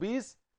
20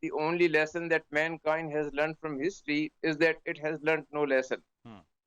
the only lesson that mankind has learned from history is that it has learned no lesson,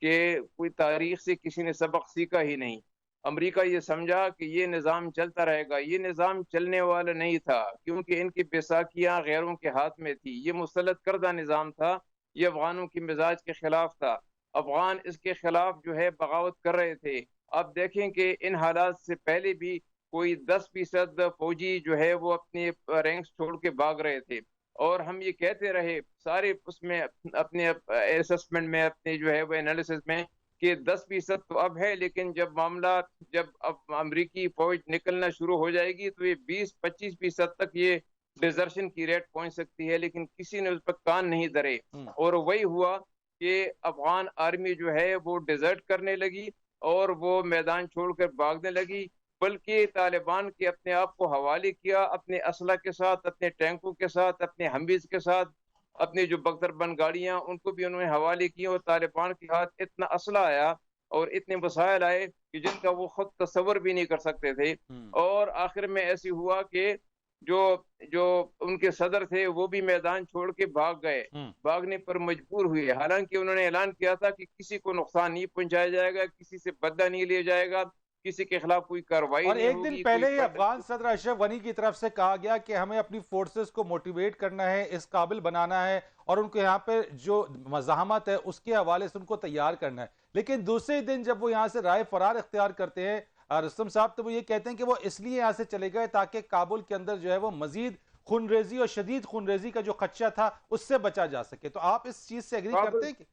کہ کوئی تاریخ سے کسی نے سبق سیکھا ہی نہیں. امریکہ یہ سمجھا کہ یہ نظام چلتا رہے گا. یہ نظام چلنے والا نہیں تھا کیونکہ ان کی بیساکھیاں غیروں کے ہاتھ میں تھی. یہ مسلط کردہ نظام تھا. یہ افغانوں کی مزاج کے خلاف تھا. افغان اس کے خلاف جو ہے بغاوت کر رہے تھے. آپ دیکھیں کہ ان حالات سے پہلے بھی کوئی 10% فوجی جو ہے وہ اپنے رینکس چھوڑ کے بھاگ رہے تھے. اور ہم یہ کہتے رہے سارے اس میں اپنے اسسمنٹ میں, اپنے جو ہے وہ انالیسس میں, کہ 10% تو اب ہے, لیکن جب اب امریکی فوج نکلنا شروع ہو جائے گی تو یہ 20-25% تک یہ ڈیزرشن کی ریٹ پہنچ سکتی ہے. لیکن کسی نے اس پر کان نہیں دھرے, اور وہی ہوا کہ افغان آرمی جو ہے وہ ڈیزرٹ کرنے لگی اور وہ میدان چھوڑ کر بھاگنے لگی. بلکہ طالبان کے اپنے آپ کو حوالے کیا, اپنے اسلحہ کے ساتھ, اپنے ٹینکوں کے ساتھ, اپنے ہمویز کے ساتھ, اپنے جو بختر بند گاڑیاں ان کو بھی انہوں نے حوالے کی. اور طالبان کے ہاتھ اتنا اسلحہ آیا اور اتنے وسائل آئے کہ جن کا وہ خود تصور بھی نہیں کر سکتے تھے. اور آخر میں ایسی ہوا کہ جو ان کے صدر تھے وہ بھی میدان چھوڑ کے بھاگ گئے, بھاگنے پر مجبور ہوئے. حالانکہ انہوں نے اعلان کیا تھا کہ کسی کو نقصان نہیں پہنچایا جائے گا, کسی سے بدلہ نہیں لیا جائے گا, کسی کے خلاف کوئی کارروائی اور نہیں ایک ہوگی. دن پہلے ہی افغان صدر اشرف غنی کی طرف سے کہا گیا کہ ہمیں اپنی فورسز کو موٹیویٹ کرنا ہے, اس قابل بنانا ہے, اور ان کو یہاں پہ جو مزاحمت ہے اس کے حوالے سے ان کو تیار کرنا ہے. لیکن دوسرے دن جب وہ یہاں سے رائے فرار اختیار کرتے ہیں رستم صاحب, تو وہ یہ کہتے ہیں کہ وہ اس لیے یہاں سے چلے گئے تاکہ کابل کے اندر جو ہے وہ مزید خونریزی اور شدید خونریزی کا جو خدشہ تھا اس سے بچا جا سکے. تو آپ اس چیز سے ایگری کرتے ہیں کہ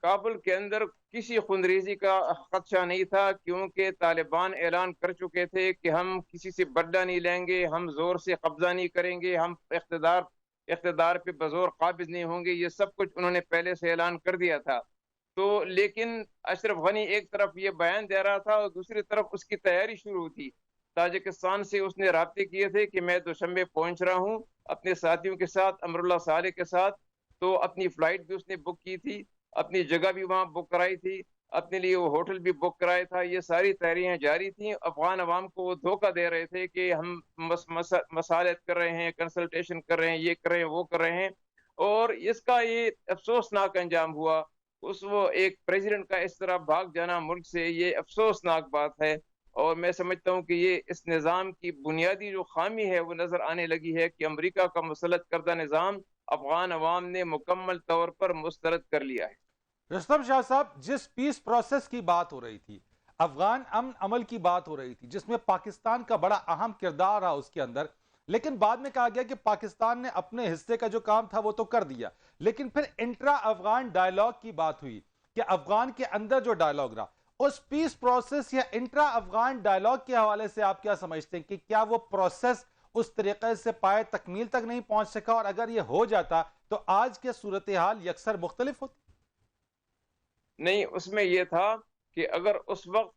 کابل کے اندر کسی خونریزی کا خدشہ نہیں تھا, کیونکہ طالبان اعلان کر چکے تھے کہ ہم کسی سے بدلہ نہیں لیں گے, ہم زور سے قبضہ نہیں کریں گے, ہم اقتدار پہ بزور قابض نہیں ہوں گے. یہ سب کچھ انہوں نے پہلے سے اعلان کر دیا تھا. تو لیکن اشرف غنی ایک طرف یہ بیان دے رہا تھا اور دوسری طرف اس کی تیاری شروع تھی. تاجکستان سے اس نے رابطے کیے تھے کہ میں دوشنبے پہنچ رہا ہوں اپنے ساتھیوں کے ساتھ, امراللہ صالح کے ساتھ. تو اپنی فلائٹ بھی اس نے بک کی تھی, اپنی جگہ بھی وہاں بک کرائی تھی, اپنے لیے وہ ہوٹل بھی بک کرایا تھا. یہ ساری تیاریاں جاری تھیں. افغان عوام کو وہ دھوکہ دے رہے تھے کہ ہم مصالحت کر رہے ہیں, کنسلٹیشن کر رہے ہیں, یہ کر رہے ہیں, وہ کر رہے ہیں. اور اس کا یہ افسوسناک انجام ہوا. وہ ایک پریزیڈنٹ کا اس طرح بھاگ جانا ملک سے, یہ افسوسناک بات ہے. اور میں سمجھتا ہوں کہ یہ اس نظام کی بنیادی جو خامی ہے وہ نظر آنے لگی ہے کہ امریکہ کا مسلط کردہ نظام افغان عوام نے مکمل طور پر مسترد کر لیا ہے. رستم شاہ صاحب, جس پیس پروسیس کی بات ہو رہی تھی, افغان امن عمل کی بات ہو رہی تھی, جس میں پاکستان کا بڑا اہم کردار رہا اس کے اندر, لیکن بعد میں کہا گیا کہ پاکستان نے اپنے حصے کا جو کام تھا وہ تو کر دیا. لیکن پھر انٹرا افغان ڈائیلاگ کی بات ہوئی کہ افغان کے اندر جو ڈائیلاگ رہا, اس پیس پروسیس یا انٹرا افغان ڈائیلاگ کے حوالے سے آپ کیا سمجھتے ہیں کہ کیا وہ پروسیس اس طریقے سے پائے تکمیل تک نہیں پہنچ سکا, اور اگر یہ ہو جاتا تو آج کے صورتحال یکسر مختلف ہوتی؟ نہیں, اس میں یہ تھا کہ اگر اس وقت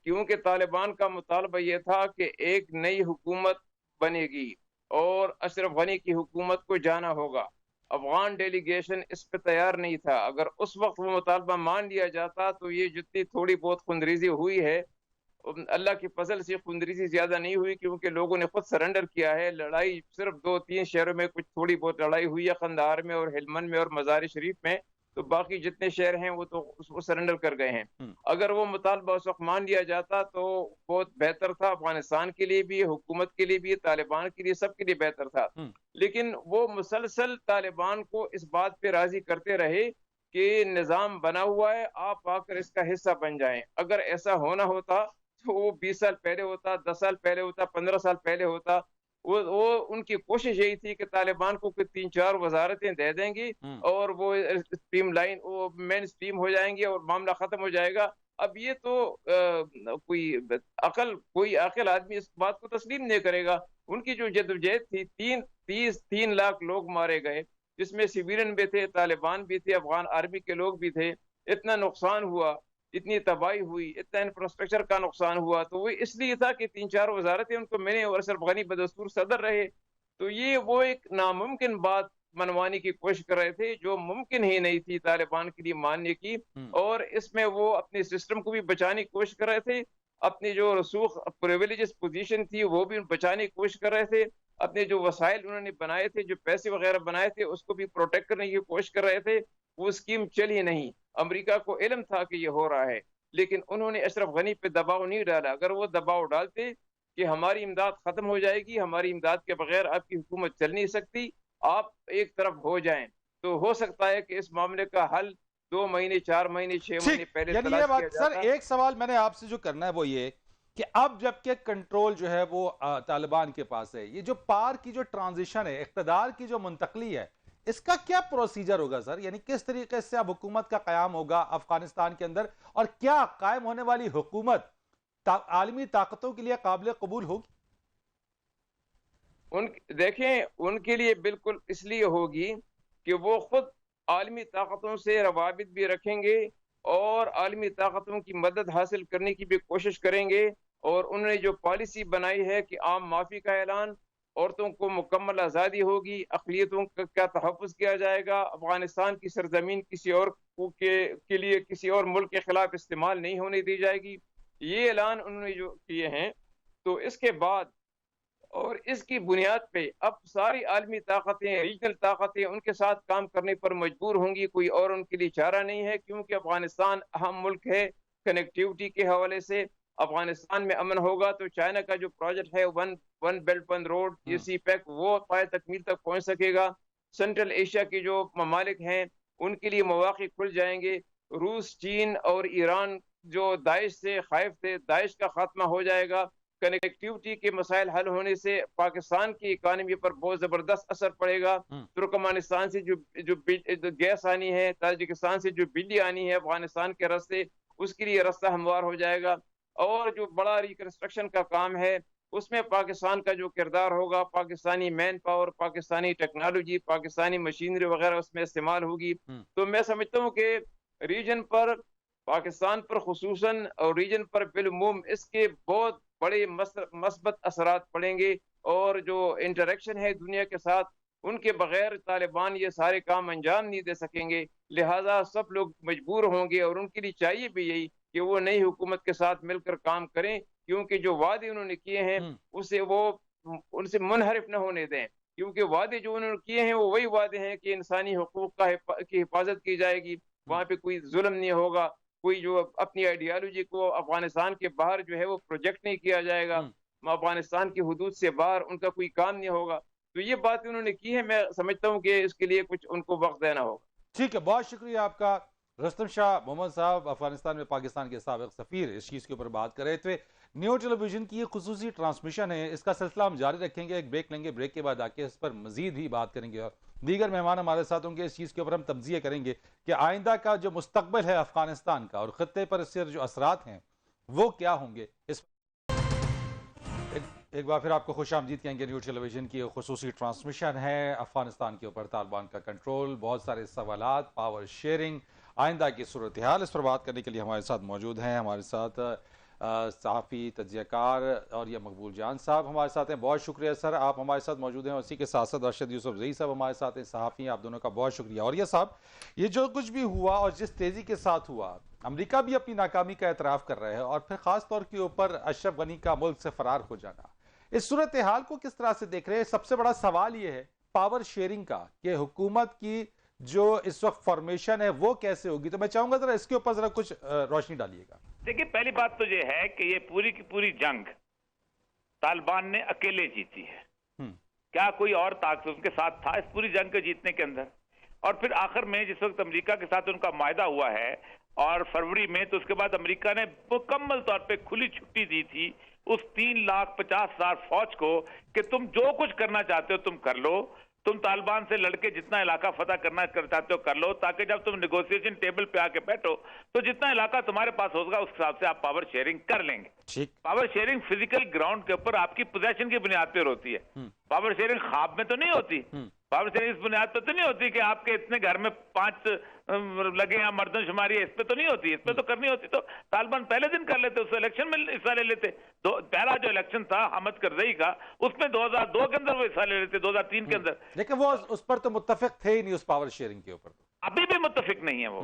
کیونکہ طالبان کا مطالبہ یہ تھا کہ ایک نئی حکومت بنے گی اور اشرف غنی کی حکومت کو جانا ہوگا, افغان ڈیلیگیشن اس پہ تیار نہیں تھا. اگر اس وقت وہ مطالبہ مان لیا جاتا تو یہ جتنی تھوڑی بہت خونریزی ہوئی ہے, اللہ کی فضل سے خونریزی زیادہ نہیں ہوئی, کیونکہ لوگوں نے خود سرنڈر کیا ہے. لڑائی صرف 2-3 شہروں میں کچھ تھوڑی بہت لڑائی ہوئی ہے, قندھار میں اور ہلمند میں اور مزار شریف میں, تو باقی جتنے شہر ہیں وہ تو سرنڈر کر گئے ہیں. اگر وہ مطالبہ اس وقت مان لیا جاتا تو بہت بہتر تھا, افغانستان کے لیے بھی, حکومت کے لیے بھی, طالبان کے لیے, سب کے لیے بہتر تھا. لیکن وہ مسلسل طالبان کو اس بات پہ راضی کرتے رہے کہ نظام بنا ہوا ہے, آپ آ کر اس کا حصہ بن جائیں. اگر ایسا ہونا ہوتا تو وہ 20 سال پہلے ہوتا, 10 سال پہلے ہوتا, 15 سال پہلے ہوتا. وہ ان کی کوشش یہی تھی کہ طالبان کو 3-4 وزارتیں دے دیں گی اور وہ اسٹریم لائن, وہ مین اسٹریم ہو جائیں گے اور معاملہ ختم ہو جائے گا. اب یہ تو کوئی عاقل آدمی اس بات کو تسلیم نہیں کرے گا. ان کی جو جدوجہد تھی, 3 لاکھ لوگ مارے گئے, جس میں سویلین بھی تھے, طالبان بھی تھے, افغان آرمی کے لوگ بھی تھے. اتنا نقصان ہوا, اتنی تباہی ہوئی, اتنا انفراسٹرکچر کا نقصان ہوا, تو وہ اس لیے تھا کہ 3-4 وزارتیں ان کو ملیں اور اشرف غنی بدستور صدر رہے. تو یہ وہ ایک ناممکن بات منوانے کی کوشش کر رہے تھے جو ممکن ہی نہیں تھی طالبان کے لیے ماننے کی, اور اس میں وہ اپنے سسٹم کو بھی بچانے کی کوشش کر رہے تھے, اپنی جو رسوخ پریویلیجز پوزیشن تھی وہ بھی بچانے کی کوشش کر رہے تھے, اپنے جو وسائل انہوں نے بنائے تھے, جو پیسے وغیرہ بنائے تھے, اس کو بھی پروٹیکٹ کرنے کی کوشش کر رہے تھے. وہ اسکیم چلی نہیں. امریکہ کو علم تھا کہ یہ ہو رہا ہے، لیکن انہوں نے اشرف غنی پہ دباؤ نہیں ڈالا. اگر وہ دباؤ ڈالتے کہ ہماری امداد ختم ہو جائے گی، ہماری امداد کے بغیر آپ کی حکومت چل نہیں سکتی، آپ ایک طرف ہو جائیں، تو ہو سکتا ہے کہ اس معاملے کا حل 2 مہینے 4 مہینے 6 مہینے ٹھیک، پہلے یعنی یہ تلاش کیا بات سر، جاتا. ایک سوال میں نے آپ سے جو کرنا ہے وہ یہ کہ اب جب کہ کنٹرول جو ہے وہ طالبان کے پاس ہے، یہ جو پار کی جو ٹرانزیشن ہے، اقتدار کی جو منتقلی ہے، اس کا کیا پروسیجر ہوگا سر؟ یعنی کس طریقے سے اب حکومت کا قیام ہوگا افغانستان کے اندر، اور کیا قائم ہونے والی حکومت عالمی طاقتوں کے لیے قابل قبول ہوگی؟ دیکھیں، ان کے لیے بالکل اس لیے ہوگی کہ وہ خود عالمی طاقتوں سے روابط بھی رکھیں گے اور عالمی طاقتوں کی مدد حاصل کرنے کی بھی کوشش کریں گے. اور انہوں نے جو پالیسی بنائی ہے کہ عام معافی کا اعلان، عورتوں کو مکمل آزادی ہوگی، اقلیتوں کا تحفظ کیا جائے گا، افغانستان کی سرزمین کسی اور کے لیے کسی اور ملک کے خلاف استعمال نہیں ہونے دی جائے گی، یہ اعلان انہوں نے جو کیے ہیں. تو اس کے بعد اور اس کی بنیاد پہ اب ساری عالمی طاقتیں، ریجنل طاقتیں ان کے ساتھ کام کرنے پر مجبور ہوں گی. کوئی اور ان کے لیے چارہ نہیں ہے، کیونکہ افغانستان اہم ملک ہے کنیکٹیوٹی کے حوالے سے. افغانستان میں امن ہوگا تو چائنا کا جو پروجیکٹ ہے ون بیلٹ ون روڈ سی پیک، وہ پائے تکمیل تک پہنچ سکے گا. سینٹرل ایشیا کے جو ممالک ہیں ان کے لیے مواقع کھل جائیں گے. روس، چین اور ایران جو داعش سے خائف تھے، داعش کا خاتمہ ہو جائے گا. کنیکٹیوٹی کے مسائل حل ہونے سے پاکستان کی اکانومی پر بہت زبردست اثر پڑے گا. ترکمانستان سے جو گیس آنی ہے، تاجکستان سے جو بجلی آنی ہے افغانستان کے راستے، اس کے لیے راستہ ہموار ہو جائے گا. اور جو بڑا ریکنسٹرکشن کا کام ہے اس میں پاکستان کا جو کردار ہوگا، Pakistani manpower, Pakistani technology, Pakistani machinery وغیرہ اس میں استعمال ہوگی. تو میں سمجھتا ہوں کہ ریجن پر، پاکستان پر خصوصاً اور ریجن پر بالعموم اس کے بہت بڑے مثبت اثرات پڑیں گے. اور جو انٹریکشن ہے دنیا کے ساتھ، ان کے بغیر طالبان یہ سارے کام انجام نہیں دے سکیں گے. لہٰذا سب لوگ مجبور ہوں گے، اور ان کے لیے چاہیے بھی یہی کہ وہ نئی حکومت کے ساتھ مل کر کام کریں، کیونکہ جو وعدے انہوں نے کیے ہیں اسے وہ ان سے منحرف نہ ہونے دیں. کیونکہ وعدے جو انہوں نے کیے ہیں وہ وہی وعدے ہیں کہ انسانی حقوق کی حفاظت کی جائے گی، وہاں پہ کوئی ظلم نہیں ہوگا، کوئی جو اپنی آئیڈیالوجی کو افغانستان کے باہر جو ہے وہ پروجیکٹ نہیں کیا جائے گا، افغانستان کی حدود سے باہر ان کا کوئی کام نہیں ہوگا. تو یہ بات انہوں نے کی ہے. میں سمجھتا ہوں کہ اس کے لیے کچھ ان کو وقت دینا ہوگا. ٹھیک ہے، بہت شکریہ آپ کا. رستم شاہ محمد صاحب افغانستان میں پاکستان کے سابق سفیر اس چیز کے اوپر بات کر رہے تھے. نیو ٹیلی ویژن کی یہ خصوصی ٹرانسمیشن ہے، اس کا سلسلہ ہم جاری رکھیں گے. ایک بریک لیں گے، بریک کے بعد آ کے اس پر مزید ہی بات کریں گے، اور دیگر مہمان ہمارے ساتھ ہوں گے. اس چیز کے اوپر ہم تجزیہ کریں گے کہ آئندہ کا جو مستقبل ہے افغانستان کا اور خطے پر اس سے جو اثرات ہیں وہ کیا ہوں گے. اس ایک بار پھر آپ کو خوش آمدید کہیں گے. نیو ٹیلی ویژن کی خصوصی ٹرانسمیشن ہے. افغانستان کے اوپر طالبان کا کنٹرول، بہت سارے سوالات، پاور شیئرنگ، آئندہ کی صورتحال، اس پر بات کرنے کے لیے ہمارے ساتھ موجود ہیں. ہمارے ساتھ صحافی، تجزیہ کار اور یہ مقبول جان صاحب ہمارے ساتھ ہیں. بہت شکریہ سر، آپ ہمارے ساتھ موجود ہیں. اسی کے ساتھ ساتھ ارشد یوسف زئی صاحب ہمارے ساتھ ہیں، صحافی ہیں. آپ دونوں کا بہت شکریہ. اور یہ صاحب، یہ جو کچھ بھی ہوا اور جس تیزی کے ساتھ ہوا، امریکہ بھی اپنی ناکامی کا اعتراف کر رہا ہے، اور پھر خاص طور کے اوپر اشرف غنی کا ملک سے فرار ہو جانا، اس صورتحال کو کس طرح سے دیکھ رہے ہیں؟ سب سے بڑا سوال یہ ہے پاور شیئرنگ کا کہ حکومت کی جو اس وقت فارمیشن ہے وہ کیسے ہوگی. تو میں چاہوں گا ذرا اس کے اوپر ذرا کچھ روشنی ڈالیے گا. دیکھیں، پہلی بات تو یہ ہے کہ یہ پوری کی پوری جنگ طالبان نے اکیلے جیتی ہے. کیا کوئی اور طاقت ان کے ساتھ تھا اس پوری جنگ کے جیتنے کے اندر؟ اور پھر آخر میں جس وقت امریکہ کے ساتھ ان کا معاہدہ ہوا ہے اور فروری میں، تو اس کے بعد امریکہ نے مکمل طور پہ کھلی چھٹی دی تھی اس 3,50,000 فوج کو کہ تم جو کچھ کرنا چاہتے ہو تم کر لو، تم طالبان سے لڑ کے جتنا علاقہ فتح کرنا چاہتے ہو کر لو، تاکہ جب تم نیگوسیشن ٹیبل پہ آ کے بیٹھو تو جتنا علاقہ تمہارے پاس ہوگا اس حساب سے آپ پاور شیئرنگ کر لیں گے. پاور شیئرنگ فزیکل گراؤنڈ کے اوپر آپ کی پوزیشن کی بنیاد پر ہوتی ہے. پاور شیئرنگ خواب میں تو نہیں ہوتی. پاور شیئرنگ اس بنیاد پہ تو نہیں ہوتی کہ آپ کے اتنے گھر میں 5 لگے ہیں مردم شماری ہے، اس پہ تو نہیں ہوتی. اس پہ تو کرنی ہوتی تو طالبان پہلے دن کر لیتے، اس الیکشن میں حصہ لے لیتے. پہلا جو الیکشن تھا حامد کرزئی کا، اس میں 2002 کے اندر وہ حصہ لے لیتے، 2003 کے اندر. لیکن وہ اس پر تو متفق تھے ہی نہیں، اس پاور شیئرنگ کے اوپر. ابھی بھی متفق نہیں ہے وہ.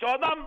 14,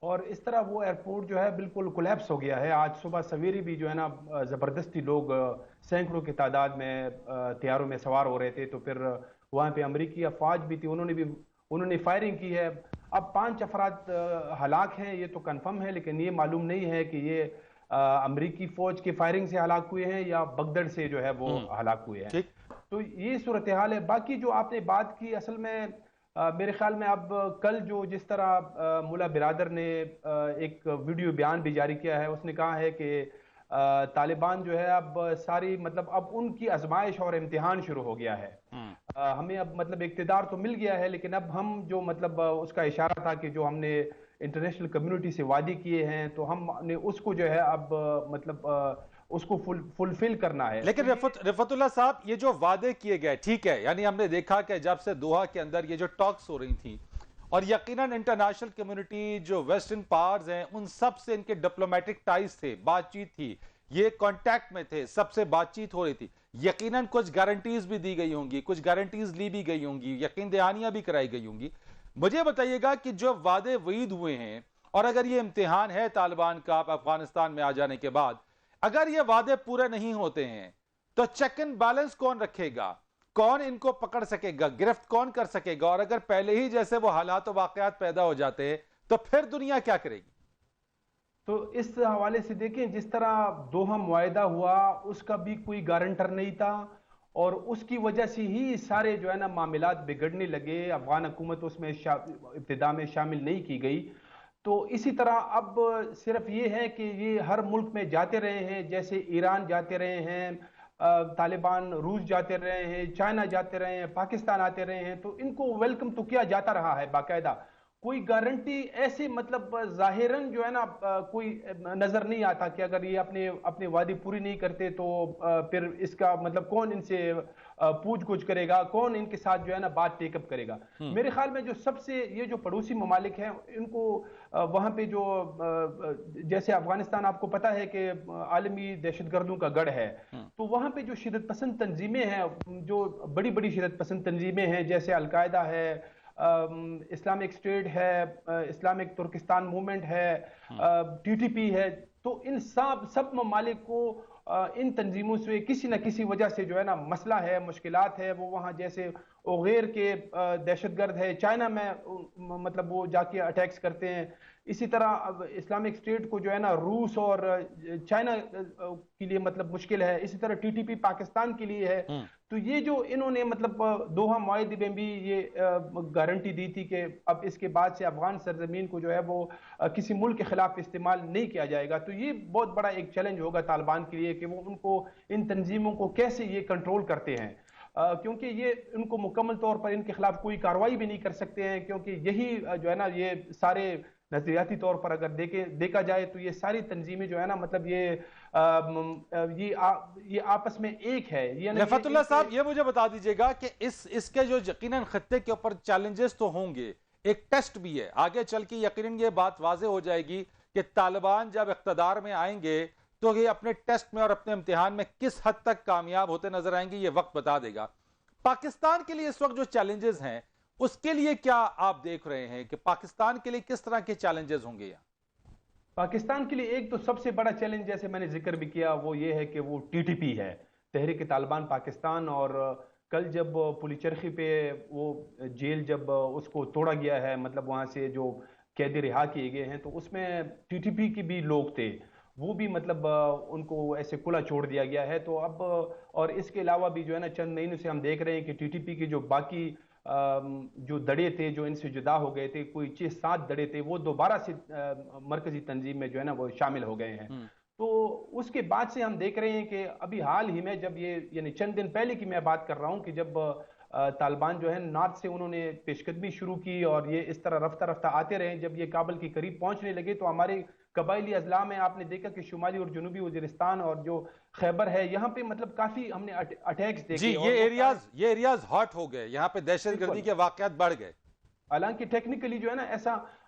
اور اس طرح وہ ایئرپورٹ جو ہے بالکل کولیپس ہو گیا ہے. آج صبح سویرے بھی جو ہے نا زبردستی لوگ سینکڑوں کی تعداد میں طیاروں میں سوار ہو رہے تھے, تو پھر وہاں پہ امریکی افواج بھی تھی, انہوں نے فائرنگ کی ہے. اب 5 افراد ہلاک ہیں, یہ تو کنفرم ہے, لیکن یہ معلوم نہیں ہے کہ یہ امریکی فوج کی فائرنگ سے ہلاک ہوئے ہیں یا بگدڑ سے جو ہے وہ ہلاک ہوئے ہیں. تو یہ صورتحال ہے. باقی جو آپ نے بات کی, اصل میں میرے خیال میں اب کل جو جس طرح ملا برادر نے ایک ویڈیو بیان بھی جاری کیا ہے, اس نے کہا ہے کہ طالبان جو ہے اب ساری مطلب اب ان کی آزمائش اور امتحان شروع ہو گیا ہے. ہمیں اب مطلب اقتدار تو مل گیا ہے, لیکن اب ہم جو مطلب اس کا اشارہ تھا کہ جو ہم نے انٹرنیشنل کمیونٹی سے وعدے کیے ہیں تو ہم نے اس کو جو ہے اب مطلب اس کو فلفل کرنا ہے. لیکن رفعت اللہ صاحب, یہ جو وعدے کیے گئے ٹھیک ہے, یعنی ہم نے دیکھا کہ جب سے دوحہ کے اندر یہ جو ٹاکس ہو رہی تھیں, اور یقیناً انٹرنیشنل کمیونٹی جو ویسٹرن پاورز ہیں ان سب سے ان کے ڈپلومیٹک ٹائز تھے, بات چیت تھی, یہ کانٹیکٹ میں تھے, سب سے بات چیت ہو رہی تھی. یقیناً کچھ گارنٹیز بھی دی گئی ہوں گی, کچھ گارنٹیز لی بھی گئی ہوں گی, یقین دہانیاں بھی کرائی گئی ہوں گی. مجھے بتائیے گا کہ جو وعدے وعید ہوئے ہیں, اور اگر یہ امتحان ہے طالبان کا افغانستان میں آ جانے کے بعد, اگر یہ وعدے پورے نہیں ہوتے ہیں تو چیک اینڈ بیلنس کون رکھے گا, کون ان کو پکڑ سکے گا, گرفت کون کر سکے گا, اور اگر پہلے ہی جیسے وہ حالات و واقعات پیدا ہو جاتے ہیں تو پھر دنیا کیا کرے گی؟ تو اس حوالے سے دیکھیں, جس طرح دوحہ معاہدہ ہوا اس کا بھی کوئی گارنٹر نہیں تھا, اور اس کی وجہ سے ہی سارے جو ہے نا معاملات بگڑنے لگے. افغان حکومت اس میں ابتدا میں شامل نہیں کی گئی. تو اسی طرح اب صرف یہ ہے کہ یہ ہر ملک میں جاتے رہے ہیں, جیسے ایران جاتے رہے ہیں طالبان, روس جاتے رہے ہیں, چائنا جاتے رہے ہیں, پاکستان آتے رہے ہیں, تو ان کو ویلکم تو کیا جاتا رہا ہے باقاعدہ. کوئی گارنٹی ایسے مطلب ظاہراً جو ہے نا کوئی نظر نہیں آتا کہ اگر یہ اپنے وعدے پوری نہیں کرتے تو پھر اس کا مطلب کون ان سے پوچھ گچھ کرے گا, کون ان کے ساتھ جو ہے نا بات ٹیک اپ کرے گا. میرے خیال میں جو سب سے یہ جو پڑوسی ممالک ہیں ان کو وہاں پہ جو جیسے افغانستان آپ کو پتا ہے کہ عالمی دہشت گردوں کا گڑھ ہے, تو وہاں پہ جو شدت پسند تنظیمیں ہیں, جو بڑی بڑی شدت پسند تنظیمیں ہیں, جیسے القاعدہ ہے, اسلامک اسٹیٹ ہے, اسلامک ترکستان موومنٹ ہے, ٹی ٹی پی ہے, تو ان سب ممالک کو ان تنظیموں سے کسی نہ کسی وجہ سے جو ہے نا مسئلہ ہے, مشکلات ہے. وہ وہاں جیسے اوغیر کے دہشت گرد ہے, چائنا میں مطلب وہ جا کے اٹیکس کرتے ہیں. اسی طرح اسلامک اسٹیٹ کو جو ہے نا روس اور چائنا کے لیے مطلب مشکل ہے. اسی طرح ٹی ٹی پی پاکستان کے لیے ہے. تو یہ جو انہوں نے مطلب دوحہ معاہدے میں بھی یہ گارنٹی دی تھی کہ اب اس کے بعد سے افغان سرزمین کو جو ہے وہ کسی ملک کے خلاف استعمال نہیں کیا جائے گا, تو یہ بہت بڑا ایک چیلنج ہوگا طالبان کے لیے کہ وہ ان کو ان تنظیموں کو کیسے یہ کنٹرول کرتے ہیں, کیونکہ یہ ان کو مکمل طور پر ان کے خلاف کوئی کارروائی بھی نہیں کر سکتے ہیں, کیونکہ یہی جو ہے نا یہ سارے نظریاتی طور پر اگر دیکھا جائے تو یہ ساری تنظیمیں جو ہے نا مطلب یہ آپس میں ایک ہے. رفعت اللہ صاحب, یہ مجھے بتا دیجئے گا کہ اس کے جو یقیناً خطے کے اوپر چیلنجز تو ہوں گے, ایک ٹیسٹ بھی ہے آگے چل کے, یقیناً یہ بات واضح ہو جائے گی کہ طالبان جب اقتدار میں آئیں گے تو یہ اپنے ٹیسٹ میں اور اپنے امتحان میں کس حد تک کامیاب ہوتے نظر آئیں گے, یہ وقت بتا دے گا. پاکستان کے لیے اس وقت جو چیلنجز ہیں اس کے لیے کیا آپ دیکھ رہے ہیں کہ پاکستان کے لیے کس طرح کے چیلنجز ہوں گے؟ پاکستان کے لیے ایک تو سب سے بڑا چیلنج جیسے میں نے ذکر بھی کیا وہ یہ ہے کہ وہ ٹی ٹی پی ہے, تحریک طالبان پاکستان. اور کل جب پلی چرخی پہ وہ جیل جب اس کو توڑا گیا ہے, مطلب وہاں سے جو قیدی رہا کیے گئے ہیں, تو اس میں ٹی ٹی پی کی بھی لوگ تھے, وہ بھی مطلب ان کو ایسے کھلا چھوڑ دیا گیا ہے. تو اب اور اس کے علاوہ بھی جو ہے نا چند مہینوں سے ہم دیکھ رہے ہیں کہ ٹی ٹی پی کے جو باقی جو دڑے تھے جو ان سے جدا ہو گئے تھے, کوئی 6-7 دڑے تھے, وہ دوبارہ سے مرکزی تنظیم میں جو ہے نا وہ شامل ہو گئے ہیں. تو اس کے بعد سے ہم دیکھ رہے ہیں کہ ابھی حال ہی میں جب یہ یعنی چند دن پہلے کی میں بات کر رہا ہوں کہ جب طالبان جو ہے نارتھ سے انہوں نے پیش قدمی شروع کی اور یہ اس طرح رفتہ رفتہ آتے رہے, جب یہ کابل کے قریب پہنچنے لگے تو ہمارے قبائلی اضلاع میں آپ نے دیکھا کہ شمالی اور جنوبی وزیرستان اور جو خیبر ہے یہاں پہ مطلب کافی ہم نے اٹیکس دیکھے. جی, یہ ایریاز ہاٹ ہو گئے, یہاں پہ دہشت گردی کے واقعات بڑھ گئے. حالانکہ ٹیکنیکلی جو ہے نا ایسا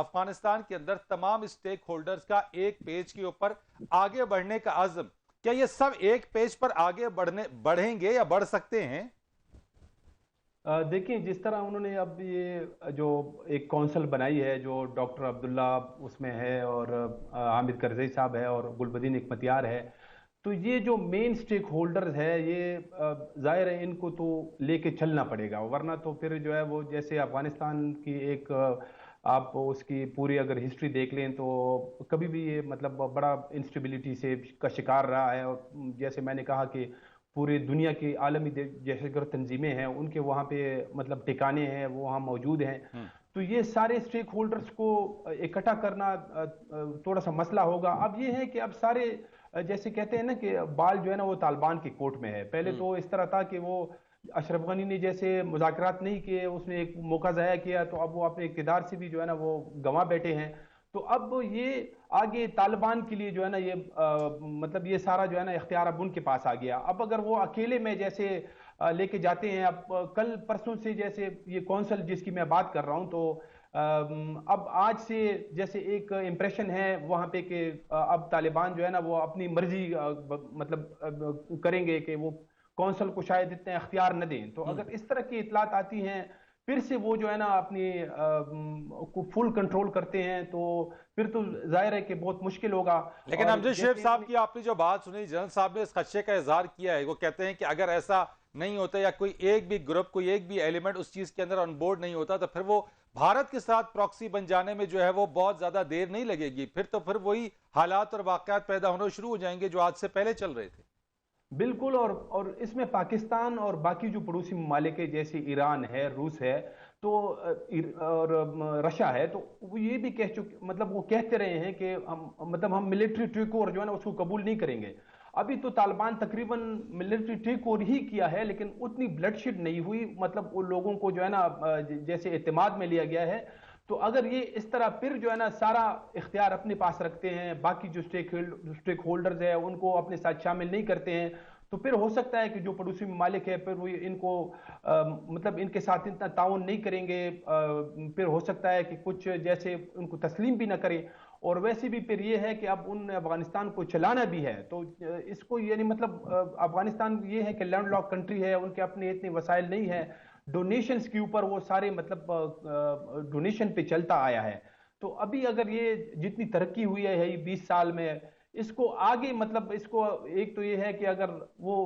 افغانستان کے اندر تمام اسٹیک ہولڈرز کا ایک پیج کے اوپر آگے بڑھنے کا عزم، کیا یہ سب ایک پیج پر آگے بڑھیں گے یا بڑھ سکتے ہیں؟ دیکھیں جس طرح انہوں نے اب یہ جو ایک کونسل بنائی ہے جو ڈاکٹر عبداللہ اس میں ہے اور حامد کرزئی صاحب ہے اور گلبدین حکمتیار ہے، تو یہ جو مین سٹیک ہولڈرز ہے یہ ظاہر ہے ان کو تو لے کے چلنا پڑے گا، ورنہ تو پھر جو ہے وہ جیسے افغانستان کی ایک آپ اس کی پوری اگر ہسٹری دیکھ لیں تو کبھی بھی یہ مطلب بڑا انسٹیبلٹی سے کا شکار رہا ہے، اور جیسے میں نے کہا کہ پوری دنیا کی عالمی دہشت گرد تنظیمیں ہیں ان کے وہاں پہ مطلب ٹھکانے ہیں، وہ وہاں موجود ہیں، تو یہ سارے سٹیک ہولڈرز کو اکٹھا کرنا تھوڑا سا مسئلہ ہوگا۔ اب یہ ہے کہ اب سارے جیسے کہتے ہیں نا کہ بال جو ہے نا وہ طالبان کی کورٹ میں ہے، پہلے تو اس طرح تھا کہ وہ اشرف غنی نے جیسے مذاکرات نہیں کیے، اس نے ایک موقع ضائع کیا، تو اب وہ اپنے اقتدار سے بھی جو ہے نا وہ گنوا بیٹھے ہیں، تو اب یہ آگے طالبان کے لیے جو ہے نا یہ مطلب یہ سارا جو ہے نا اختیار اب ان کے پاس آ گیا۔ اب اگر وہ اکیلے میں جیسے لے کے جاتے ہیں، اب کل پرسوں سے جیسے یہ کونسل جس کی میں بات کر رہا ہوں، تو اب آج سے جیسے ایک امپریشن ہے وہاں پہ کہ اب طالبان جو ہے نا وہ اپنی مرضی مطلب کریں گے کہ وہ کونسل کو شاید اتنے اختیار نہ دیں، تو اگر اس طرح کی اطلاعات آتی ہیں پھر سے وہ جو ہے نا اپنی کو فل کنٹرول کرتے ہیں، تو پھر تو ظاہر ہے کہ بہت مشکل ہوگا۔ لیکن امجد شیخ صاحب کی آپ نے جو بات سنی، جنرل صاحب نے اس خدشے کا اظہار کیا ہے، وہ کہتے ہیں کہ اگر ایسا نہیں ہوتا یا کوئی ایک بھی گروپ، کوئی ایک بھی ایلیمنٹ اس چیز کے اندر آن بورڈ نہیں ہوتا، تو پھر وہ بھارت کے ساتھ پراکسی بن جانے میں جو ہے وہ بہت زیادہ دیر نہیں لگے گی، پھر وہی حالات اور واقعات پیدا ہونا شروع ہو جائیں گے جو آج سے پہلے چل رہے تھے۔ بالکل، اور اس میں پاکستان اور باقی جو پڑوسی ممالک ہے جیسے ایران ہے، روس ہے، تو اور رشیا ہے، تو وہ یہ بھی کہہ چکے، مطلب وہ کہتے رہے ہیں کہ ہم ملٹری ٹیک اوور جو ہے نا اس کو قبول نہیں کریں گے۔ ابھی تو طالبان تقریباً ملٹری ٹیک اوور ہی کیا ہے، لیکن اتنی بلڈ شیڈ نہیں ہوئی، مطلب ان لوگوں کو جو ہے نا جیسے اعتماد میں لیا گیا ہے۔ تو اگر یہ اس طرح پھر جو ہے نا سارا اختیار اپنے پاس رکھتے ہیں، باقی جو سٹیک ہولڈرز ہیں ان کو اپنے ساتھ شامل نہیں کرتے ہیں، تو پھر ہو سکتا ہے کہ جو پڑوسی ممالک ہے پھر وہ ان کو مطلب ان کے ساتھ اتنا تعاون نہیں کریں گے، پھر ہو سکتا ہے کہ کچھ جیسے ان کو تسلیم بھی نہ کریں، اور ویسے بھی پھر یہ ہے کہ اب ان افغانستان کو چلانا بھی ہے، تو اس کو یعنی مطلب افغانستان یہ ہے کہ لینڈ لاک کنٹری ہے، ان کے اپنے اتنے وسائل نہیں ہیں، ڈونیشنز کے اوپر وہ سارے مطلب ڈونیشن پہ چلتا آیا ہے، تو ابھی اگر یہ جتنی ترقی ہوئی ہے یہ 20 سال میں، اس کو آگے مطلب اس کو ایک تو یہ ہے کہ اگر وہ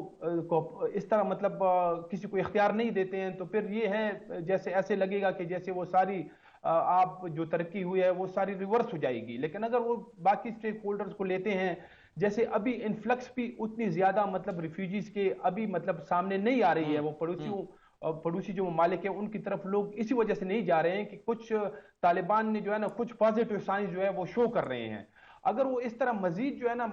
اس طرح مطلب کسی کو اختیار نہیں دیتے ہیں تو پھر یہ ہے جیسے ایسے لگے گا کہ جیسے وہ ساری آپ جو ترقی ہوئی ہے وہ ساری ریورس ہو جائے گی۔ لیکن اگر وہ باقی سٹیک ہولڈرز کو لیتے ہیں، جیسے ابھی انفلکس بھی اتنی زیادہ مطلب ریفیوجیز کے ابھی مطلب سامنے نہیں آ رہی ہے، وہ پڑوسی جو ممالک ہیں ان کی طرف لوگ اسی وجہ سے نہیں جا رہے ہیں کہ کچھ طالبان نے جو ہے نا کچھ پازیٹیو سائنس جو ہے وہ شو کر رہے ہیں۔ اگر وہ اس طرح مزید جو ہے نا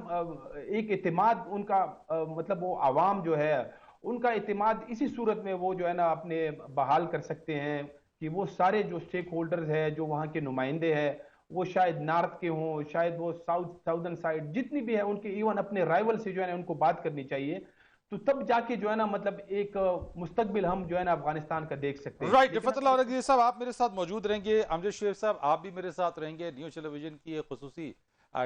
ایک اعتماد ان کا مطلب وہ عوام جو ہے ان کا اعتماد اسی صورت میں وہ جو ہے نا اپنے بحال کر سکتے ہیں کہ وہ سارے جو سٹیک ہولڈرز ہیں جو وہاں کے نمائندے ہیں، وہ شاید نارتھ کے ہوں، شاید وہ ساؤدرن سائڈ جتنی بھی ہے، ان کے ایون اپنے رائیول سے جو ہے نا ان کو بات کرنی چاہیے، تو تب جا کے جو ہے نا مطلب ایک مستقبل ہم جو ہے نا افغانستان کا دیکھ سکتے ہیں۔ رائٹ، رفعت اللہ اورنگزئی صاحب آپ میرے ساتھ موجود رہیں گے، امجد شیخ صاحب آپ بھی میرے ساتھ رہیں گے۔ نیوز ٹیلی ویژن کی ایک خصوصی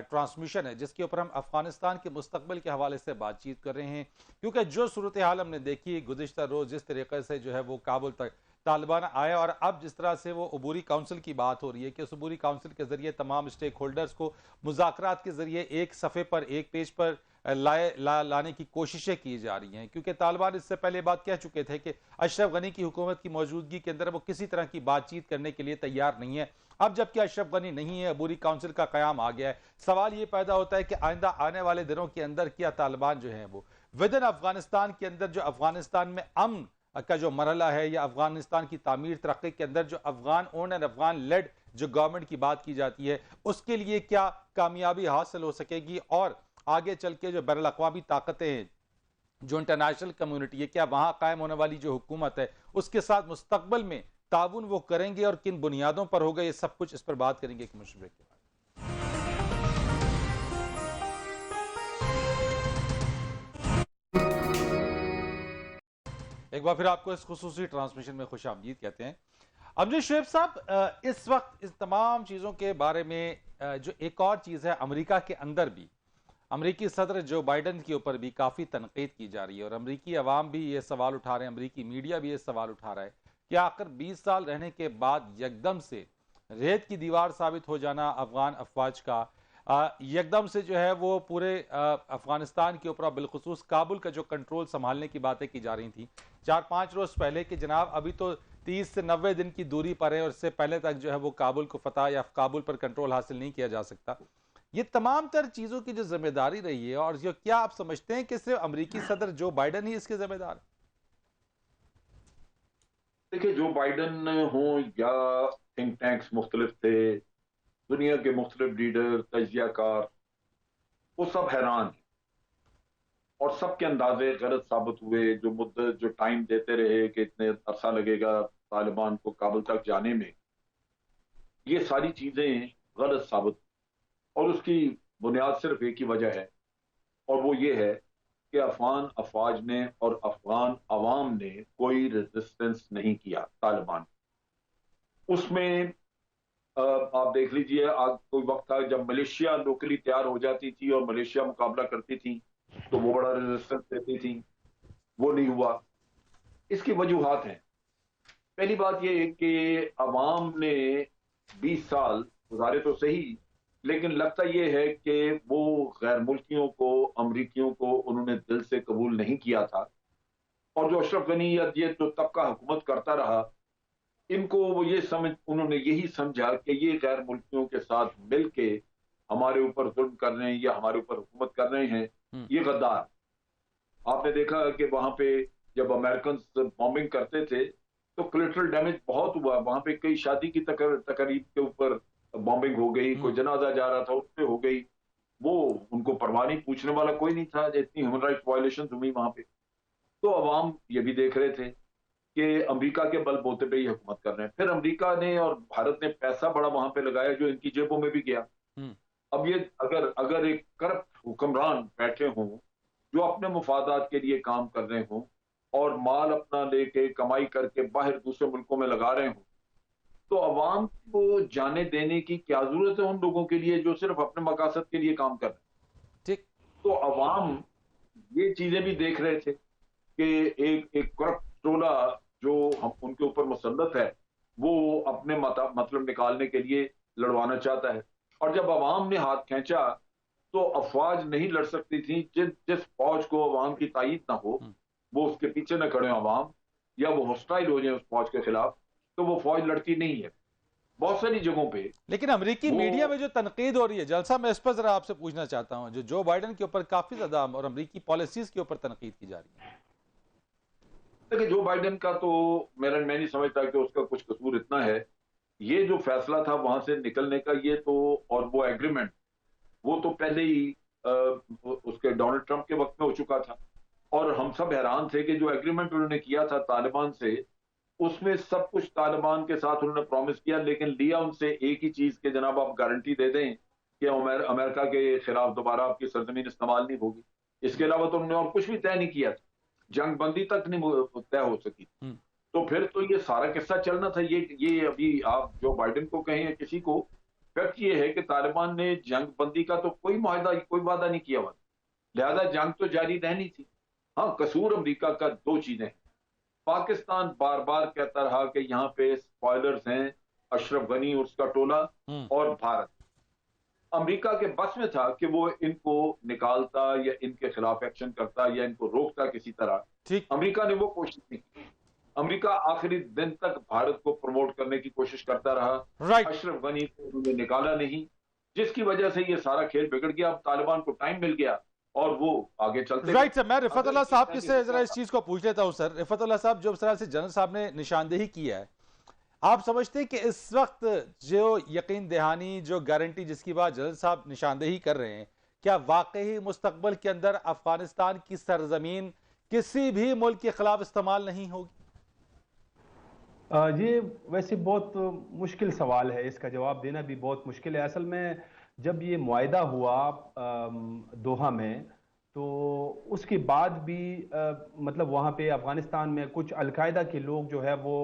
ٹرانسمیشن ہے جس کے اوپر ہم افغانستان کے مستقبل کے حوالے سے بات چیت کر رہے ہیں، کیونکہ جو صورتحال ہم نے دیکھی گزشتہ روز جس طریقے سے جو ہے وہ کابل تک طالبان آیا، اور اب جس طرح سے وہ عبوری کونسل کی بات ہو رہی ہے کہ اس عبوری کونسل کے ذریعے تمام سٹیک ہولڈرز کو مذاکرات کے ذریعے ایک صفحے پر ایک پیج پر لانے کی کوششیں کی جا رہی ہیں، کیونکہ طالبان اس سے پہلے بات کہہ چکے تھے کہ اشرف غنی کی حکومت کی موجودگی کے اندر وہ کسی طرح کی بات چیت کرنے کے لیے تیار نہیں ہے۔ اب جب کہ اشرف غنی نہیں ہے، عبوری کونسل کا قیام آ گیا ہے، سوال یہ پیدا ہوتا ہے کہ آئندہ آنے والے دنوں کے اندر کیا طالبان جو ہیں وہ ودن افغانستان کے اندر جو افغانستان میں امن کا جو مرحلہ ہے یا افغانستان کی تعمیر ترقی کے اندر جو افغان اون اور افغان لیڈ جو گورنمنٹ کی بات کی جاتی ہے، اس کے لیے کیا کامیابی حاصل ہو سکے گی، اور آگے چل کے جو بین الاقوامی طاقتیں ہیں، جو انٹرنیشنل کمیونٹی ہے، کیا وہاں قائم ہونے والی جو حکومت ہے اس کے ساتھ مستقبل میں تعاون وہ کریں گے اور کن بنیادوں پر ہوگا، یہ سب کچھ اس پر بات کریں گے ایک مشورے کے بعد۔ ایک بار پھر آپ کو اس خصوصی ٹرانسمیشن میں خوش آمدید کہتے ہیں۔ امجد شعیب صاحب، اس وقت اس تمام چیزوں کے بارے میں جو ایک اور چیز ہے، امریکہ کے اندر بھی امریکی صدر جو بائیڈن کے اوپر بھی کافی تنقید کی جا رہی ہے، اور امریکی عوام بھی یہ سوال اٹھا رہے ہیں، امریکی میڈیا بھی یہ سوال اٹھا رہا ہے کہ آخر 20 سال رہنے کے بعد یکدم سے ریت کی دیوار ثابت ہو جانا افغان افواج کا، یکدم سے جو ہے وہ پورے افغانستان کے اوپر، بالخصوص کابل کا جو کنٹرول سنبھالنے کی باتیں کی جا رہی تھیں 4-5 روز پہلے کہ جناب ابھی تو 30 سے 90 دن کی دوری پر ہے اور اس سے پہلے تک جو ہے وہ کابل کو فتح یا کابل پر کنٹرول حاصل نہیں کیا جا سکتا. یہ تمام تر چیزوں کی جو ذمہ داری رہی ہے، اور جو کیا آپ سمجھتے ہیں کہ صرف امریکی صدر جو بائیڈن ہی اس کے ذمہ دار؟ دیکھیں، جو بائیڈن ہوں یا تھنک ٹینکس مختلف تھے، دنیا کے مختلف لیڈر، تجزیہ کار، وہ سب حیران ہیں اور سب کے اندازے غلط ثابت ہوئے. جو مدت، جو ٹائم دیتے رہے کہ اتنے عرصہ لگے گا طالبان کو کابل تک جانے میں، یہ ساری چیزیں غلط ثابت، اور اس کی بنیاد صرف ایک ہی وجہ ہے، اور وہ یہ ہے کہ افغان افواج نے اور افغان عوام نے کوئی ریزسٹنس نہیں کیا طالبان. اس میں آپ دیکھ لیجئے، کوئی وقت تھا جب ملیشیا لوکلی تیار ہو جاتی تھی اور ملیشیا مقابلہ کرتی تھی تو وہ بڑا ریزسٹنس دیتی تھی، وہ نہیں ہوا. اس کی وجوہات ہیں. پہلی بات یہ ہے کہ عوام نے 20 سال گزارے تو صحیح، لیکن لگتا یہ ہے کہ وہ غیر ملکیوں کو، امریکیوں کو انہوں نے دل سے قبول نہیں کیا تھا، اور جو اشرف غنی یا یہ جو طبقہ حکومت کرتا رہا، ان کو وہ انہوں نے یہی سمجھا کہ یہ غیر ملکیوں کے ساتھ مل کے ہمارے اوپر ظلم کر رہے ہیں یا ہمارے اوپر حکومت کر رہے ہیں، یہ غدار. آپ نے دیکھا کہ وہاں پہ جب امریکنز بامبنگ کرتے تھے تو کولیٹرل ڈیمیج بہت ہوا. وہاں پہ کئی شادی کی تقریب کے اوپر بامبنگ ہو گئی، کوئی جنازہ جا رہا تھا اس پہ ہو گئی. وہ ان کو پرواہ نہیں، پوچھنے والا کوئی نہیں تھا. اتنی ہیومن رائٹس وائلیشن ہوئی وہاں پہ. تو عوام یہ بھی دیکھ رہے تھے کہ امریکہ کے بل بوتے پہ ہی حکومت کر رہے ہیں. پھر امریکہ نے اور بھارت نے پیسہ بڑا وہاں پہ لگایا جو ان کی جیبوں میں بھی گیا. اب یہ اگر ایک کرپٹ حکمران بیٹھے ہوں جو اپنے مفادات کے لیے کام کر رہے ہوں اور مال اپنا لے کے کمائی کر کے باہر دوسرے ملکوں میں لگا رہے ہوں، تو عوام کو جانے دینے کی کیا ضرورت ہے ان لوگوں کے لیے جو صرف اپنے مقاصد کے لیے کام کر رہے ہیں. ٹھیک. تو عوام یہ چیزیں بھی دیکھ رہے تھے کہ ایک کرپٹ ٹولہ جو ان کے اوپر مسلط ہے وہ اپنے مطلب نکالنے کے لیے لڑوانا چاہتا ہے. اور جب عوام نے ہاتھ کھینچا تو افواج نہیں لڑ سکتی تھی. جس فوج کو عوام کی تائید نہ ہو، وہ اس کے پیچھے نہ کھڑے عوام، یا وہ ہاسٹائل ہو جائیں اس فوج کے خلاف، تو وہ فوج لڑتی نہیں ہے بہت ساری جگہوں پہ. لیکن امریکی میڈیا میں جو تنقید ہو رہی ہے جلسہ، میں اس پر ذرا آپ سے پوچھنا چاہتا ہوں، جو بائیڈن کے اوپر کافی زیادہ اور امریکی پالیسیز کے اوپر تنقید کی جا رہی ہے. دیکھیں، جو بائیڈن کا تو میں نہیں سمجھتا کہ اس کا کچھ قصور اتنا ہے. یہ جو فیصلہ تھا وہاں سے نکلنے کا، یہ تو، اور وہ ایگریمنٹ، وہ تو پہلے ہی اس کے ڈونلڈ ٹرمپ کے وقت میں ہو چکا تھا. اور ہم سب حیران تھے کہ جو ایگریمنٹ انہوں نے کیا تھا طالبان سے، اس میں سب کچھ طالبان کے ساتھ انہوں نے پرومس کیا، لیکن لیا ان سے ایک ہی چیز کہ جناب آپ گارنٹی دے دیں کہ امریکہ کے خلاف دوبارہ آپ کی سرزمین استعمال نہیں ہوگی. اس کے علاوہ تو انہوں نے اور کچھ بھی طے نہیں کیا تھا. جنگ بندی تک نہیں طے ہو سکی. تو پھر تو یہ سارا قصہ چلنا تھا. یہ ابھی آپ جو بائیڈن کو کہیں یا کسی کو، فیکٹ یہ ہے کہ طالبان نے جنگ بندی کا تو کوئی معاہدہ، کوئی وعدہ نہیں کیا ہوا، لہذا جنگ تو جاری رہنی تھی. ہاں، قصور امریکہ کا دو چیزیں ہیں. پاکستان بار بار کہتا رہا کہ یہاں پہ اسپوائلرز ہیں، اشرف غنی اور اس کا ٹولہ، اور بھارت. امریکہ کے بس میں تھا کہ وہ ان کو نکالتا یا ان کے خلاف ایکشن کرتا یا ان کو روکتا کسی طرح. امریکہ نے وہ کوشش نہیں کی. امریکہ آخری دن تک بھارت کو پروموٹ کرنے کی کوشش کرتا رہا. اشرف غنی کو انہوں نے نکالا نہیں، جس کی وجہ سے یہ سارا کھیل بگڑ گیا. اب طالبان کو ٹائم مل گیا اور وہ آگے چلتے. رائٹ سر، میں رفعت اللہ صاحب کی سے ذرا اس چیز کو پوچھ لیتا ہوں. سر رفعت اللہ صاحب، جو اس طرح سے جنرل صاحب نے نشاندہی کی ہے، آپ سمجھتے ہیں کہ اس وقت جو یقین دہانی، جو گارنٹی جس کی بات جنرل صاحب نشاندہی کر رہے ہیں، کیا واقعی مستقبل کے اندر افغانستان کی سرزمین کسی بھی ملک کے خلاف استعمال نہیں ہوگی؟ یہ ویسے بہت مشکل سوال ہے، اس کا جواب دینا بھی بہت مشکل ہے. اصل میں جب یہ معاہدہ ہوا دوحہ میں، تو اس کے بعد بھی مطلب وہاں پہ افغانستان میں کچھ القاعدہ کے لوگ جو ہے وہ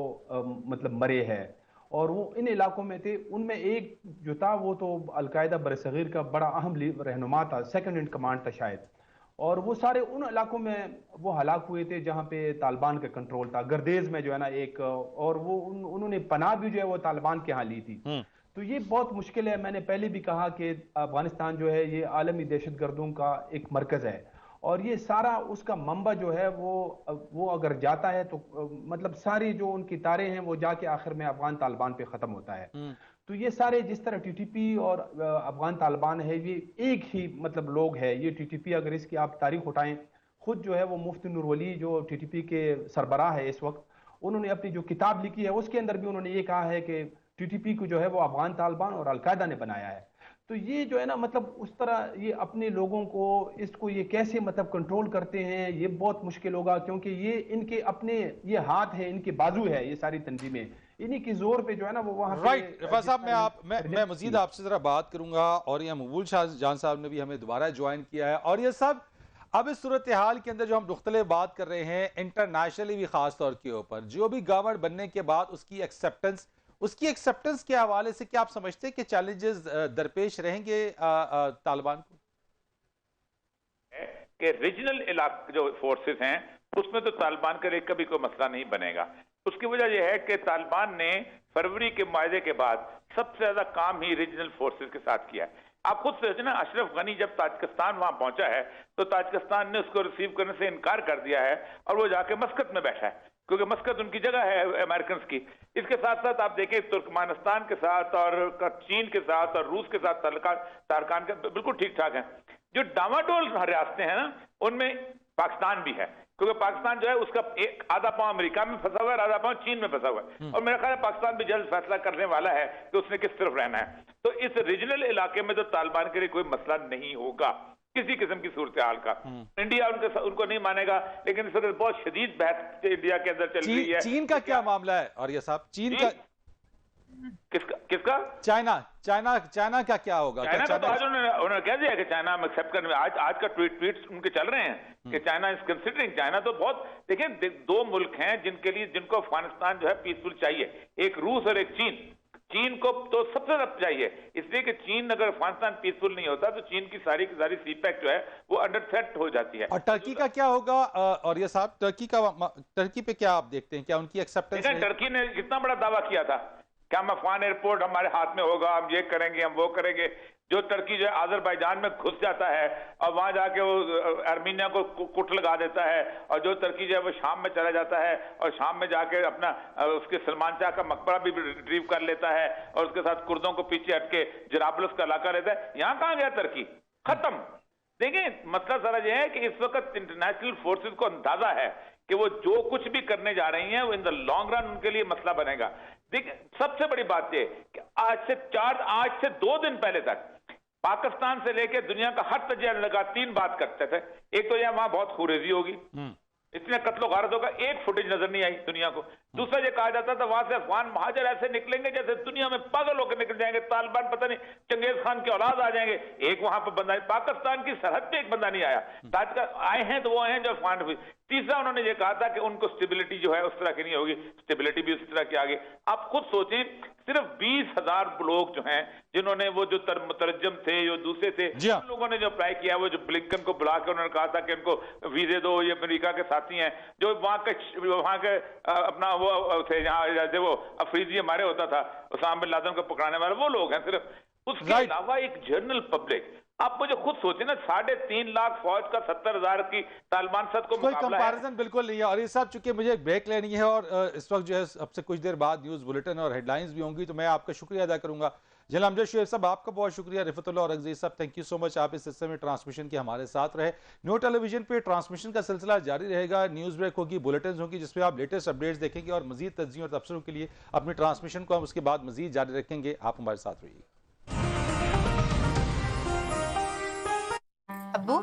مطلب مرے ہیں. اور وہ ان علاقوں میں تھے. ان میں ایک جو تھا وہ تو القاعدہ برصغیر کا بڑا اہم رہنما تھا, سیکنڈ ان کمانڈ تھا شاید, اور وہ سارے ان علاقوں میں وہ ہلاک ہوئے تھے جہاں پہ طالبان کا کنٹرول تھا. گردیز میں جو ہے نا ایک, اور وہ انہوں نے پناہ بھی جو ہے وہ طالبان کے ہاں لی تھی. تو یہ بہت مشکل ہے. میں نے پہلے بھی کہا کہ افغانستان جو ہے یہ عالمی دہشت گردوں کا ایک مرکز ہے, اور یہ سارا اس کا منبع جو ہے وہ اگر جاتا ہے تو مطلب ساری جو ان کی تاریں ہیں وہ جا کے آخر میں افغان طالبان پہ ختم ہوتا ہے. تو یہ سارے جس طرح ٹی ٹی پی اور افغان طالبان ہے یہ ایک ہی مطلب لوگ ہے. یہ ٹی ٹی پی اگر اس کی آپ تاریخ اٹھائیں, خود جو ہے وہ مفتی نور ولی جو ٹی ٹی پی کے سربراہ ہے اس وقت, انہوں نے اپنی جو کتاب لکھی ہے اس کے اندر بھی انہوں نے یہ کہا ہے کہ ٹی ٹی پی کو جو ہے وہ افغان طالبان اور القاعدہ نے بنایا ہے. تو یہ جو ہے نا مطلب اس طرح یہ اپنے لوگوں کو اس کو یہ کیسے مطلب کنٹرول کرتے ہیں, یہ بہت مشکل ہوگا, کیونکہ یہ ان کے اپنے یہ ہاتھ ہے, ان کے بازو ہے یہ ساری تنظیمیں, انہی کی زور پہ جو ہے نا وہ وہاں پہ. رائٹ رفا صاحب, میں مزید آپ سے ذرا بات کروں گا, اور یہ مقبول شاہ جان صاحب نے بھی ہمیں دوبارہ جوائن کیا ہے. اور یہ سب اب اس صورتحال کے اندر جو ہم مختلف بات کر رہے ہیں انٹرنیشنلی بھی خاص طور کے اوپر, جو بھی گورنمنٹ بننے کے بعد اس کی ایکسیپٹنس کے حوالے سے کیا آپ سمجھتے ہیں کہ چیلنجز درپیش رہیں گے طالبان کو؟ کہ ریجنل علاقے جو فورسز ہیں اس میں تو طالبان کا کبھی کوئی مسئلہ نہیں بنے گا. اس کی وجہ یہ ہے کہ طالبان نے فروری کے معاہدے کے بعد سب سے زیادہ کام ہی ریجنل فورسز کے ساتھ کیا ہے. آپ خود سوچیں نا, اشرف غنی جب تاجکستان وہاں پہنچا ہے تو تاجکستان نے اس کو ریسیو کرنے سے انکار کر دیا ہے, اور وہ جا کے مسقط میں بیٹھا ہے کیونکہ مسقط ان کی جگہ ہے امریکنز کی. اس کے ساتھ ساتھ آپ دیکھیں ترکمانستان کے ساتھ اور چین کے ساتھ اور روس کے ساتھ تارکان کے بالکل ٹھیک ٹھاک ہیں. جو ڈاواڈول ریاستیں ہیں نا ان میں پاکستان بھی ہے, کیونکہ پاکستان جو ہے اس کا ایک آدھا پاؤں امریکہ میں پھنسا ہوا ہے اور آدھا پاؤں چین میں پھنسا ہوا ہے, اور میرا خیال ہے پاکستان بھی جلد فیصلہ کرنے والا ہے کہ اس نے کس طرف رہنا ہے. تو اس ریجنل علاقے میں تو طالبان کے لیے کوئی مسئلہ نہیں ہوگا کسی قسم کی صورتحال کا. انڈیا ان کو نہیں مانے گا, لیکن اس وقت بہت شدید بحث انڈیا کے اندر چل رہی ہے. چین کا کیا معاملہ ہے؟ اور یہ صاحب چین کا کس کا چائنا کا کیا ہوگا؟ چائنا کا تو آج انہوں نے کہہ دیا کہ چائنا ہم ایکسپٹ کرنے, آج کا ٹویٹس ان کے چل رہے ہیں کہ چائنا از کنسیڈرنگ. چائنا تو بہت دیکھیں, دو ملک ہیں جن کو افغانستان جو ہے پیسفل چاہیے, ایک روس اور ایک چین. چین کو تو سب سے زیادہ چاہیے, اس لیے کہ چین اگر افغانستان پیسفل نہیں ہوتا تو چین کی ساری سی پیک جو ہے وہ انڈر تھریٹ ہو جاتی ہے. اور ٹرکی کا کیا ہوگا؟ اور یہ صاحب ٹرکی پہ کیا آپ دیکھتے ہیں, کیا ان کی ایکسیپٹنس؟ ٹرکی نے کتنا بڑا دعویٰ کیا تھا کہ ہم افغان ایئرپورٹ ہمارے ہاتھ میں ہوگا, ہم یہ کریں گے, ہم وہ کریں گے. جو ٹرکی جو ہے آذربائیجان میں گھس جاتا ہے اور وہاں جا کے وہ ارمینیا کو کٹ لگا دیتا ہے, اور جو ترکی جو ہے وہ شام میں چلا جاتا ہے اور شام میں جا کے اپنا اس کے سلمان شاہ کا مقبرہ بھی ریٹریو کر لیتا ہے, اور اس کے ساتھ کردوں کو پیچھے ہٹ کے جرابلس کا علاقہ رہتا ہے. یہاں کہاں گیا ترکی؟ ختم. دیکھیں مسئلہ ذرا یہ ہے کہ اس وقت انٹرنیشنل فورسز کو اندازہ ہے کہ وہ جو کچھ بھی کرنے جا رہی ہیں وہ ان دا لانگ رن ان کے لیے مسئلہ بنے گا. دیکھیں سب سے بڑی بات یہ کہ آج سے 2 دن پہلے تک پاکستان سے لے کے دنیا کا ہر تجزیہ لگا 3 بات کرتے تھے. ایک تو یہ وہاں بہت خوریزی ہوگی, اتنے قتل و غارت ہوگا, ایک فوٹیج نظر نہیں آئی دنیا کو. دوسرا یہ کہا جاتا تھا وہاں سے افغان مہاجر ایسے نکلیں گے جیسے دنیا میں پاگل ہو کے نکل جائیں گے, طالبان پتہ نہیں چنگیز خان کے اولاد آ جائیں گے. ایک وہاں پہ بندہ, پاکستان کی سرحد پہ ایک بندہ نہیں آیا. آئے ہیں تو وہ ہیں جو افغان ہوئی. تیسرا انہوں نے یہ کہا تھا کہ ان کو سٹیبلٹی جو ہے اس طرح کی نہیں ہوگی, سٹیبلٹی بھی اسی طرح کی آگے. آپ خود سوچیں صرف 20,000 لوگ جو ہیں جنہوں نے وہ جو مترجم تھے جو دوسرے تھے ان لوگوں نے جو اپلائی کیا, وہ جو بلنکن کو بلا کے انہوں نے کہا تھا کہ ان کو ویزے دو, یہ امریکہ کے ساتھی ہیں جو وہاں کے اپنا وہ تھے جہاں جیسے وہ افریدی ہمارے ہوتا تھا اسامہ بن لادن کو پکڑانے والے, وہ لوگ ہیں صرف. اس کے علاوہ ایک جنرل پبلک. آپ مجھے خود سوچیں نا 3.5 لاکھ فوج کا 70,000 کی طالبان ساتھ کو کوئی مقابلہ کمپیریزن بالکل نہیں ہے. اور یہ صاحب چونکہ مجھے ایک بریک لینی ہے اور اس وقت جو ہے اب سے کچھ دیر بعد نیوز بلیٹن اور ہیڈ لائنز بھی ہوں گی, تو میں آپ کا شکریہ ادا کروں گا. جناب امجد شعیب صاحب آپ کا بہت شکریہ. رفعت اللہ اور عزیز صاحب تھینک یو سو مچ, آپ اس سلسلے میں ٹرانسمیشن کے ہمارے ساتھ رہے. نیو ٹیلی ویژن پہ ٹرانسمیشن کا سلسلہ جاری رہے گا, نیوز بریک ہوگی, بلیٹنز ہوں گی جس پہ آپ لیٹسٹ اپڈیٹس دیکھیں گے, اور مزید تجزیوں اور تبصروں کے لیے اپنی ٹرانسمیشن کو ہم اس کے بعد مزید جاری رکھیں گے. آپ ہمارے ساتھ رہیے. ابو